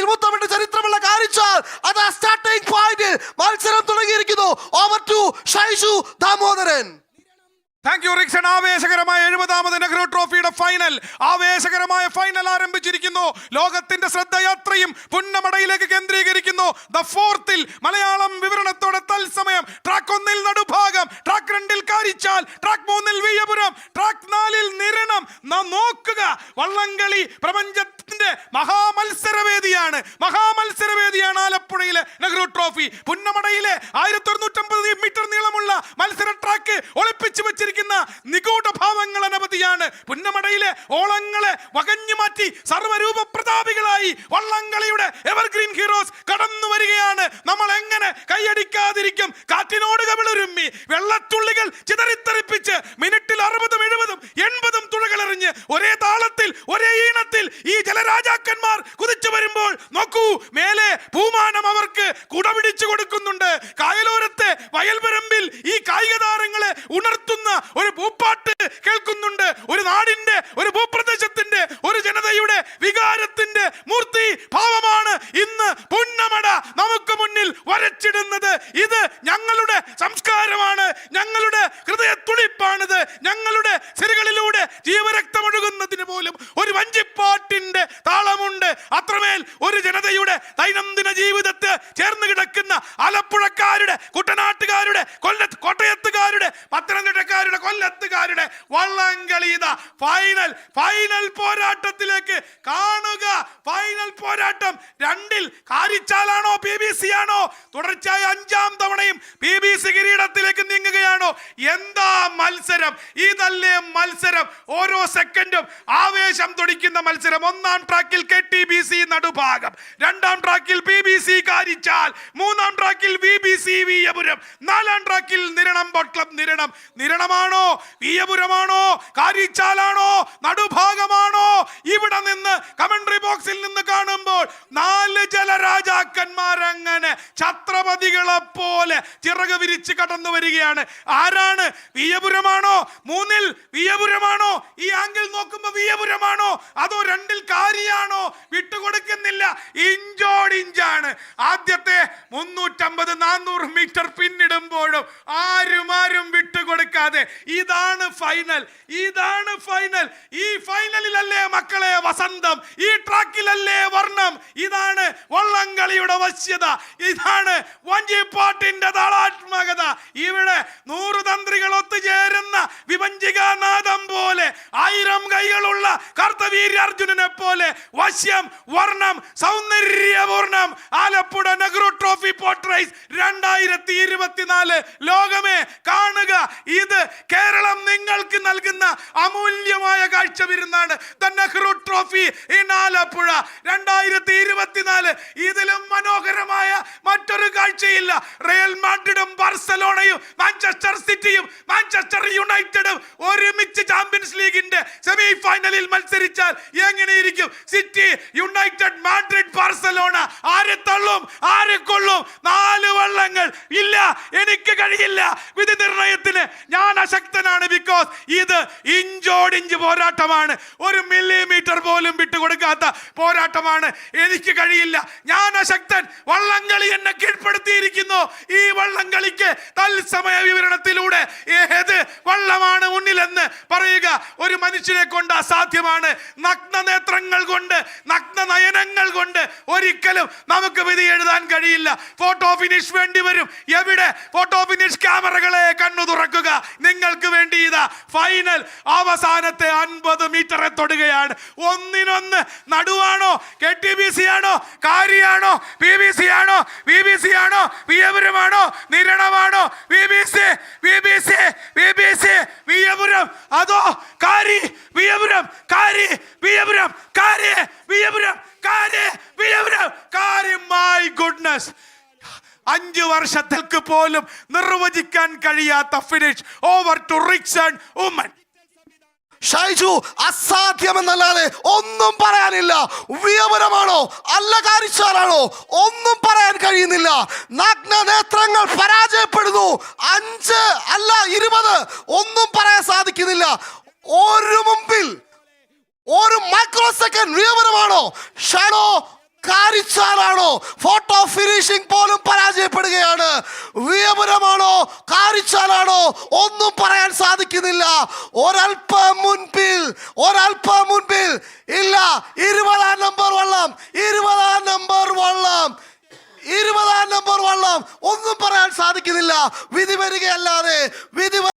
ഇരുപത്തൊമ്പത് ചരിത്രമുള്ള കാരിച്ചാൽ അത് starting point മത്സരം തുടങ്ങിയിരിക്കുന്നു. Over to Shaiju Damodaran. Thank you Rixon. ആവേശകരമായ 70ാമത് നെഹ്റു ട്രോഫിയുടെ ഫൈനൽ, ആവേശകരമായ ഫൈനൽ ആരംഭിച്ചിരിക്കുന്നു. ലോകത്തിന്റെ ശ്രദ്ധയാത്രയും പുന്നമടയിലേക്ക് കേന്ദ്രീകരിക്കുന്നു. ദ ഫോർത്തിൽ മലയാളം വിവരണത്തോടെ തത്സമയം track 1 Nadubhagam, track 2 Karichal, track 3 Veeyapuram, track 4 Niranam. നോക്കുക, വള്ളംകളി പ്രപഞ്ചത്തിന്റെ മഹാമത്സരവേദിയാണ്. ആലപ്പുഴയിലെ നെഹ്റു ട്രോഫി. പുന്നമടയിലെ 1150 മീറ്റർ നീളമുള്ള മത്സര ട്രാക്ക് ഒളിപ്പിച്ചു വെച്ചിരിക്കുന്ന നിഗൂഢ ഭാവങ്ങൾ അനവധിയാണ്. പുന്നമടയിലെ ഓളങ്ങളെ വകഞ്ഞു മാറ്റി സർവ്വരൂപ പ്രതാപികളായി വള്ളംകളിയുടെ എവർഗ്രീൻ ഹീറോസ് കടന്നു വരികയാണ്. നമ്മൾ എങ്ങനെ കൈയടിക്കാതിരിക്കും? കാറ്റിനോട് കവിളുരുമ്മി വെള്ളത്തുള്ളികൾ ചിതറിത്തെറിപ്പിച്ച് മിനിറ്റിൽ 60, 70, 80 തുഴകളെറിഞ്ഞ് ഒരേ താളത്തിൽ ഒരേ ഈണത്തിൽ ഈ ജലരാജാക്കന്മാർ കുതിച്ചു വരുമ്പോൾ നോക്കൂ, മേലെ പൂമാനം അവർക്ക് കുടപിടിച്ചു കൊടുക്കുന്നുണ്ട്. കായലോരത്തെ വയൽപരമ്പിൽ ഈ കായിക താരങ്ങളെ ഉണർത്തുന്ന ഒരു പൂപ്പാട്ട് കേൾക്കുന്നുണ്ട്. ഒരു നാടിന്റെ, ഒരു ഭൂപ്രദേശത്തിന്റെ, ഒരു ജനതയുടെ വികാരത്തിന്റെ മൂർത്തി ഭാവമാണ് ഇന്ന് പുന്നമട നമുക്ക് മുന്നിൽ വരച്ചിടുന്നത്. ഇത് ഞങ്ങളുടെ സംസ്കാരമാണ്, ഞങ്ങളുടെ ഹൃദയത്തുടിപ്പാണിത്. ഞങ്ങളുടെ സിരകളിലൂടെ ജീവരക്തമൊഴുകുന്നതിന് പോലും ഒരു വഞ്ചിപ്പാട്ടിന്റെ താളമുണ്ട്. അത്രമേൽ ഒരു ജനതയുടെ ദൈനംദിന ജീവിതത്തെ ചേർന്ന് കിടക്കുന്ന ആലപ്പുഴക്കാരുടെ, കുട്ടനാട്ടുകാരുടെ, കോട്ടയത്തുകാരുടെ, പത്തനംതിട്ടക്കാരുടെ, കൊല്ലത്തുകാരുടെ വള്ളംകളി ഫൈനൽ പോരാട്ടത്തിലേക്ക് കാണുക. ഫൈനൽ പോരാട്ടം 2 കാരിച്ചാലാണോ BBC ആണോ? തുടർച്ചയായ 5ാം തവണയും BBC കിരീടത്തിലേക്ക് നീങ്ങുകയാണോ? എന്താ മത്സരം! ഇതല്ലേ മത്സരം! ഓരോ സെക്കൻഡും ആവേശം തുടിക്കുന്ന മത്സരം. 1ാം ട്രാക്കിൽ KTBC നടുഭാഗം, 2ാം ട്രാക്കിൽ BBC കാരിച്ചാൽ, 3ാം ട്രാക്കിൽ BBC വിയ്യപുരം, 4ാം ട്രാക്കിൽ നിരണം ബോട്ട് നിരണം. നിരണമാണോ, വിയ്യപുരമാണോ, കാരിച്ചാലാണോ, നടുഭാഗമാണോ? ഇവിടെ നിന്ന് കമന്ററി ബോക്സിൽ നിന്ന് കാണുമ്പോൾ 4 ജലരാജാക്കന്മാരങ്ങനെ ഛത്രപതികളെ പോലെ ചിറക് വിരിച്ച് കടന്നു വരികയാണ്. ആരാണ്? വിയ്യപുരമാണോ? 3ൽ വിയ്യപുരമാണോ? ഈ ആംഗിൾ നോക്കുമ്പോ വിയ്യപുരമാണോ? അതോ 2ൽ കാരിയാണോ? വിട്ടുകൊടുക്കുന്നില്ല, ഇഞ്ചോടിഞ്ചാണ്. ആദ്യത്തെ 350-400 മീറ്റർ പിന്നിടുമ്പോഴും ആരും വിട്ടുകൊടുക്കാതെ ഇതാണ് ഫൈനൽ. ഈ ഫൈനലിലല്ലേ മക്കളെ വസന്തം, ഈ ട്രാക്കിലല്ലേ വർണ്ണം. ഇതാണ് വള്ളംകളിയുടെ വശ്യത, ഇതാണ് വഞ്ചിപ്പാട്ടിന്റെ താളാത്മകത. ഇവിടെ 100 തന്ത്രികൾ ഒത്തുചേരുന്ന വിഭജികാനാദം പോലെ, 1000 കൈകളുള്ള കർത്തവീര്യാർജുനനെ പോലെ വശ്യം, വർണ്ണം, സൗന്ദര്യപൂർണം. Alappuzha Nehru Trophy Boat Race 2024. ലോകമേ കാണുക, ഇത് കേരളം നിങ്ങൾക്ക് നൽകുന്ന അമൂല്യമായ കാഴ്ച വിരുന്നാണ്. The Nehru Trophy in Alappuzha 2024. ഇതിലും മനോഹരമായ മറ്റൊരു കാഴ്ചയില്ല. റയൽ മാഡ്രിഡും ബാർസലോണയും മാഞ്ചസ്റ്റർ സിറ്റിയും മാഞ്ചസ്റ്റർ യുണൈറ്റഡും ഒരുമിച്ച് ചാമ്പ്യൻസ് ലീഗിന്റെ സെമി ഫൈനലിൽ മത്സരിച്ചാൽ എങ്ങനെയിരിക്കും? City, United, Madrid, Barcelona. ആരെ തള്ളും, ആരെ കൊള്ളും? 4 വള്ളങ്ങൾ. ഇല്ല, എനിക്ക് കഴിയില്ല. വിധി നിർണയത്തിന് ഞാൻ അശക്തനാണ്. ബിക്കോസ് ഇത് ഇഞ്ചോടിഞ്ച് പോരാട്ടമാണ്. 1 മില്ലിമീറ്റർ പോലും വിട്ടുകൊടുക്കാത്ത പോരാട്ടമാണ്. എനിക്ക് കഴിയില്ല, ഞാൻ അശക്തൻ. വള്ളംകളി എന്നെ കീഴ്പ്പെടുത്തിയിരിക്കുന്നു. ഈ വള്ളംകളിക്ക് തത്സമയ വിവരണത്തിലൂടെ ഏത് വള്ളമാണ് മുന്നിലെന്ന് പറയുക ഒരു മനുഷ്യനെ കൊണ്ട് അസാധ്യമാണ്. നഗ്ന നേത്രങ്ങൾ കൊണ്ട്, നഗ്ന നയനങ്ങൾ കൊണ്ട് ഒരിക്കലും നമുക്ക് വിധി എഴുതാൻ കഴിയില്ല. ഫോട്ടോ ഫിനിഷ് വേണ്ടി വരും. എവിടെ ഫോട്ടോ ഫിനിഷ്? ക്യാമറകളെ കണ്ണു തുറക്കുക. നിങ്ങൾക്ക് വേണ്ടി ഇതാ ഫൈനൽ. അവസാനത്തെ 50 മീറ്ററെ തൊടുകയാണ്. ഒന്നിനൊന്ന് നടുവാണോ? KTBC ആണോ? കാരിയാണോ? BBC ആണോ? വിയ്യപുരമാണോ? നിരണമാണോ? BBC വിയ്യപുരം, അതോ കാരി വിയ്യപുരം? കാരി. മൈ ഗുഡ്നസ്, 5 വർഷത്തേക്ക് പോലും നിർവചിക്കാൻ കഴിയാത്ത finish. Over to Rixon Oommen. Shaiju, അസാധ്യമെന്നല്ലാതെ ഒന്നും പറയാനില്ല. വിയ്യപുരമാണോ അല്ല കാരിച്ചാലാണോ ഒന്നും പറയാൻ കഴിയുന്നില്ല. നഗ്ന നേത്രങ്ങൾ പരാജയപ്പെടുന്നു. 5 അല്ല 20 ഒന്നും പറയാൻ സാധിക്കുന്നില്ല. ഒരു മുമ്പിൽ ഒരു മൈക്രോ സെക്കൻഡ് വിയ്യപുരമാണോ ഷാഡോ കാരിച്ചാലാണോ? ഫോട്ടോ ഫിനിഷിംഗ് പോലും പരാജയപ്പെടുകയാണ്. വിയപുരമാണോ കാരിച്ചാലാണോ ഒന്നും പറയാൻ സാധിക്കുന്നില്ല. ഒരൽപ്പം മുൻപിൽ ഇല്ല. 20-ാം നമ്പർ വള്ളം, 20-ാം നമ്പർ വള്ളം ഒന്നും പറയാൻ സാധിക്കുന്നില്ല. വിധി വരികയല്ലാതെ വിധി